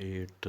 8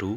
2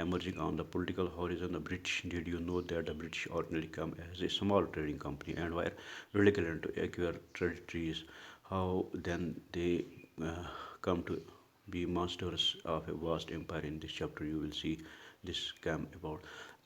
emerging on the political horizon, the British. Did you know that the British originally come as a small trading company and were reluctant to acquire territories? How then they come to be masters of a vast empire? In this chapter you will see this came about.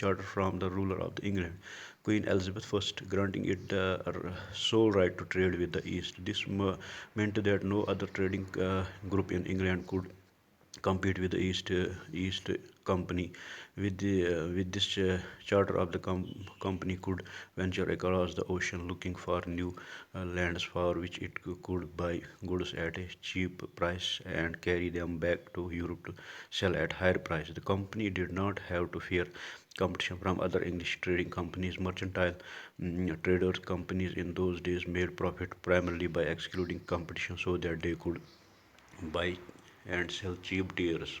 charter from the ruler of England, Queen Elizabeth I, granting it the sole right to trade with the East. This meant that no other trading group in England could compete with the East Company. With this charter of the company could venture across the ocean looking for new lands for which it could buy goods at a cheap price and carry them back to Europe to sell at higher price. The company did not have to fear competition from other English trading companies. Mercantile traders companies in those days made profit primarily by excluding competition so that they could buy and sell cheap deers.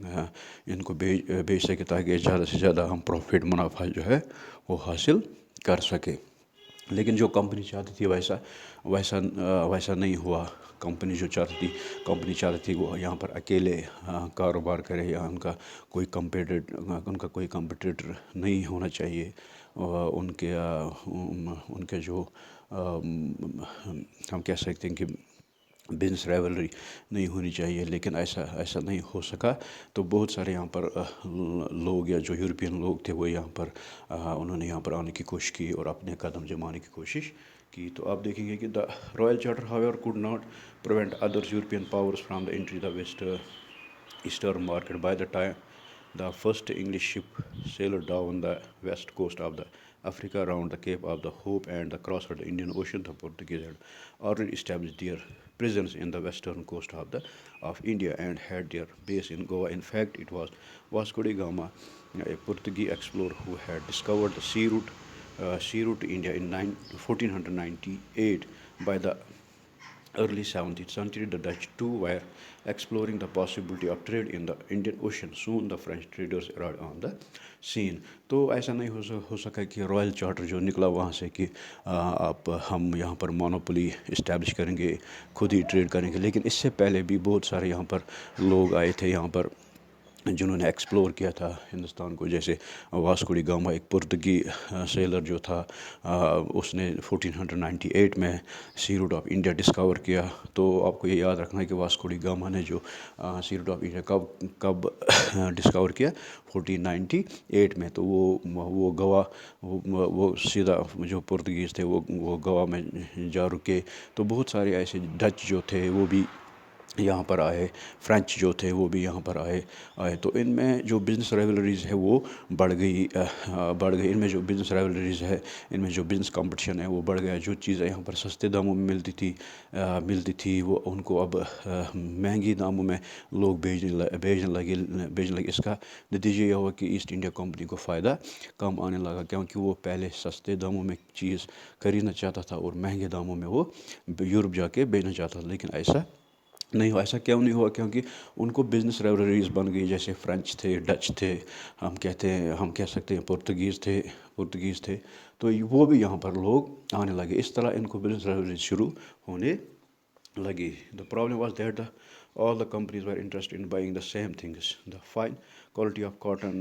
ان کو بیچ سکے تاکہ زیادہ سے زیادہ ہم profit منافع جو ہے وہ حاصل کر سکے. لیکن جو کمپنی چاہتی تھی ویسا نہیں ہوا. کمپنی جو چاہتی تھی وہ یہاں پر اکیلے کاروبار کرے, یا ان کا کوئی کمپٹیٹر نہیں ہونا چاہیے. ان کے جو ہم کہہ سکتے ہیں کہ بزنس رائیولری نہیں ہونی چاہیے, لیکن ایسا نہیں ہو سکا. تو بہت سارے یہاں پر لوگ, یا جو یورپین لوگ تھے, وہ یہاں پر انہوں نے یہاں پر آنے کی کوشش کی اور اپنے قدم جمانے کی کوشش کی. تو آپ دیکھیں گے کہ the royal charter however could not prevent other European powers from the entry the eastern market. By the time the first English ship sailed down the west coast of the Africa around the Cape of the Hope and crossed the Indian Ocean, the Portuguese had already established their presence in the western coast of India and had their base in Goa. In fact, it was Vasco da Gama, a Portuguese explorer, who had discovered the sea route to India in 1498. By the early 17th century, the Dutch too were exploring the possibility of trade in the Indian Ocean. Soon the French traders arrived on the scene. تو ایسا نہیں ہو سکا کہ Royal charter جو نکلا وہاں سے کہ آپ ہم یہاں پر مونوپولی اسٹیبلش کریں گے, خود ہی ٹریڈ کریں گے. لیکن اس سے پہلے بھی بہت سارے یہاں پر لوگ آئے تھے یہاں پر جنہوں نے ایکسپلور کیا تھا ہندوستان کو. جیسے واسکو ڈی گاما, ایک پرتگی سیلر جو تھا, اس نے 1498 میں سی روٹ آف انڈیا ڈسکور کیا. تو آپ کو یہ یاد رکھنا ہے کہ واسکو ڈی گاما نے جو سی روٹ آف انڈیا کب ڈسکور کیا, 1498 میں. تو وہ گوا, وہ سیدھا جو پرتگیز تھے وہ گوا میں جا رکے. تو بہت سارے ایسے ڈچ جو تھے وہ بھی یہاں پر آئے, فرینچ جو تھے وہ بھی یہاں پر آئے. تو ان میں جو بزنس رائیولریز ہے وہ بڑھ گئی. ان میں جو بزنس رائیولریز ہے, ان میں جو بزنس کمپٹیشن ہے وہ بڑھ گیا. جو چیزیں یہاں پر سستے داموں میں ملتی تھی وہ ان کو اب مہنگی داموں میں لوگ بیچنے لگے. اس کا نتیجہ یہ ہوا کہ ایسٹ انڈیا کمپنی کو فائدہ کم آنے لگا, کیونکہ وہ پہلے سستے داموں میں چیز خریدنا چاہتا تھا اور مہنگے داموں میں وہ یورپ جا کے بیچنا چاہتا تھا. لیکن ایسا نہیں ہوا. ایسا کیوں نہیں ہوا؟ کیونکہ ان کو بزنس رائیولریز بن گئی. جیسے فرینچ تھے, ڈچ تھے, ہم کہہ سکتے ہیں پرتگیز تھے. تو وہ بھی یہاں پر لوگ آنے لگے. اس طرح ان کو بزنس رائیولریز شروع ہونے لگی. The problem was that all the companies were interested in buying the same things. The fine quality of cotton,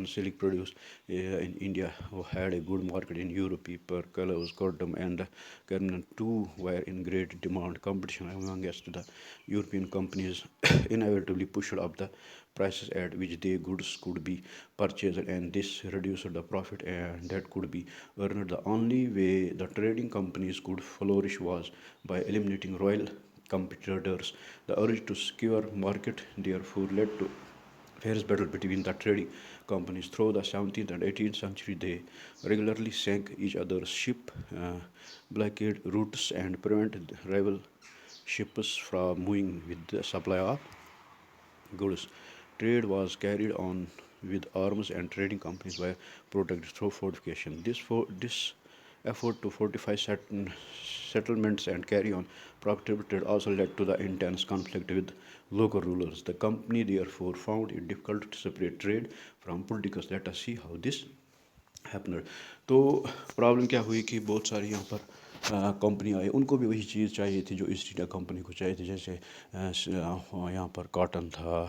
silk produced in India had a good market in Europe. Paper, clothes, cotton, and garment too were in great demand. Competition amongst the European companies inevitably pushed up the prices at which their goods could be purchased, and this reduced the profit and that could be earned. The only way the trading companies could flourish was by eliminating royal competitors. The urge to secure market therefore led to fierce battle between the trading companies. Through the 17th and 18th century, they regularly sank each other's ship, blockaded routes, and prevented rival ships from moving with the supply of goods. Trade was carried on with arms, and trading companies were protected through fortification. This effort to fortify settlements and carry on profitable trade also led to the intense conflict with local rulers. The company therefore found it difficult to separate trade from politics. Let us see how this happened. تو problem کیا ہوئی کہ بہت ساری یہاں پر company آئی. ان کو بھی وہی چیز چاہیے تھی جو ایسٹ انڈیا کمپنی کو چاہیے تھی. جیسے یہاں پر کاٹن تھا,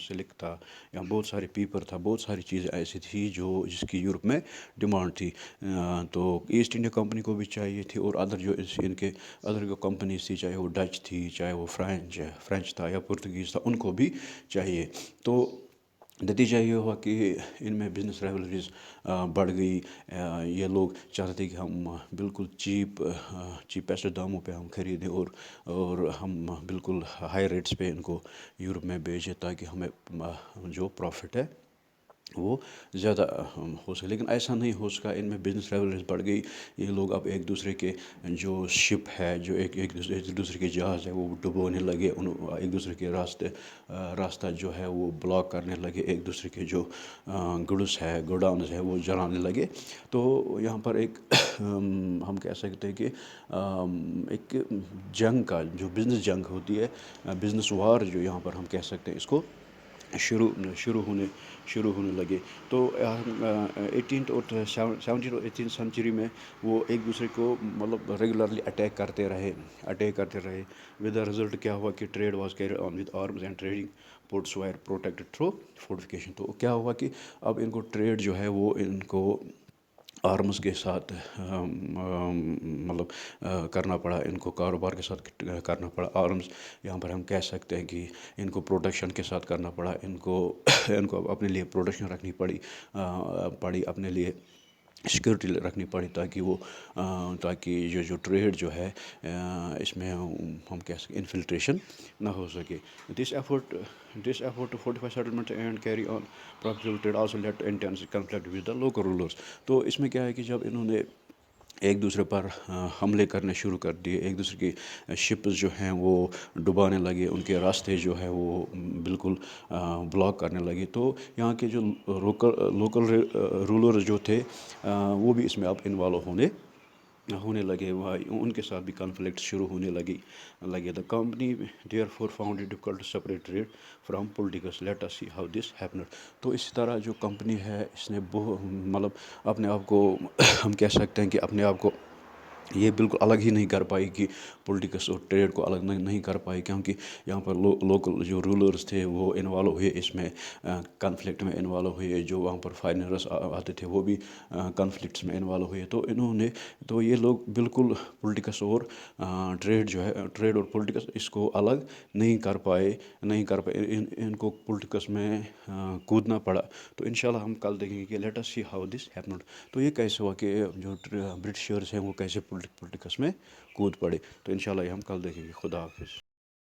سلک تھا, یہاں بہت سارے پیپر تھا, بہت ساری چیزیں ایسی تھی جس کی یورپ میں ڈیمانڈ تھی. تو ایسٹ انڈیا کمپنی کو بھی چاہیے تھی, اور ان کے ادر جو کمپنیز تھی, چاہے وہ ڈچ تھی, چاہے وہ فرینچ تھا یا پرتگیز تھا, ان کو بھی چاہیے. تو نتیجہ یہ ہوا کہ ان میں بزنس رائیولریز بڑھ گئی. یہ لوگ چاہتے تھے کہ ہم بالکل چیپیسٹ داموں پہ ہم خریدیں اور ہم بالکل ہائی ریٹس پہ ان کو یورپ میں بیچیں, تاکہ ہمیں جو پروفٹ ہے وہ زیادہ ہو سکے. لیکن ایسا نہیں ہو سکا. ان میں بزنس رائیولریز بڑھ گئی. یہ لوگ اب ایک دوسرے کے جو شپ ہے, جو ایک دوسرے کے جہاز ہے, وہ ڈبونے لگے. ایک دوسرے کے راستہ جو ہے وہ بلاک کرنے لگے. ایک دوسرے کے جو گوڈاؤنز ہے وہ جلانے لگے. تو یہاں پر ایک ہم کہہ سکتے ہیں کہ ایک جنگ کا جو بزنس جنگ ہوتی ہے, بزنس وار جو یہاں پر ہم کہہ سکتے ہیں اس کو, شروع ہونے لگے. تو 18th اور 17th اور 18th سینچری میں وہ ایک دوسرے کو مطلب ریگولرلی اٹیک کرتے رہے. ود دا رزلٹ کیا ہوا کہ trade was carry on with arms and trading ports were protected through fortification. تو کیا ہوا کہ اب ان کو ٹریڈ جو ہے وہ ان کو آرمز کے ساتھ مطلب کرنا پڑا, ان کو کاروبار کے ساتھ کرنا پڑا. آرمز یہاں پر ہم کہہ سکتے ہیں کہ ان کو پروڈکشن کے ساتھ کرنا پڑا, ان کو اپنے لیے پروڈکشن رکھنی پڑی اپنے لیے سیکورٹی رکھنی پڑی تاکہ جو ٹریڈ جو ہے اس میں ہم کہہ سکیں انفلٹریشن نہ ہو سکے. This effort to fortify settlement and carry on profitable trade also lead to intense conflict with the local rulers. تو اس میں کیا ہے کہ جب انہوں نے ایک دوسرے پر حملے کرنے شروع کر دیے, ایک دوسرے کی شپز جو ہیں وہ ڈبانے لگے, ان کے راستے جو ہے وہ بالکل بلاک کرنے لگے, تو یہاں کے جو لوکل رولرز جو تھے وہ بھی اس میں اب انوالو ہونے لگے, ان کے ساتھ بھی کنفلکٹ شروع ہونے لگے. The company therefore found it difficult to separate trade from politics. Let us see how this happened. تو اسی طرح جو کمپنی ہے اس نے مطلب اپنے آپ کو ہم کہہ سکتے ہیں کہ اپنے آپ کو یہ بالکل الگ ہی نہیں کر پائی کہ پولیٹکس اور ٹریڈ کو الگ نہیں کر پائی, کیونکہ یہاں پر لوکل جو رولرز تھے وہ انوالو ہوئے اس میں کنفلکٹ میں انوالو ہوئے. جو وہاں پر فائنرز آتے تھے وہ بھی کنفلکٹس میں انوالو ہوئے. تو یہ لوگ بالکل پولیٹکس اور ٹریڈ جو ہے ٹریڈ اور پولیٹکس اس کو الگ نہیں کر پائے. ان کو پولیٹکس میں کودنا پڑا. تو انشاءاللہ ہم کل دیکھیں گے کہ let us see how this happened. تو یہ کیسے ہوا کہ جو برٹشرز ہیں وہ کیسے پولیٹکس میں کود پڑے. تو انشاءاللہ یہ ہم کل دیکھیں گے. خدا حافظ.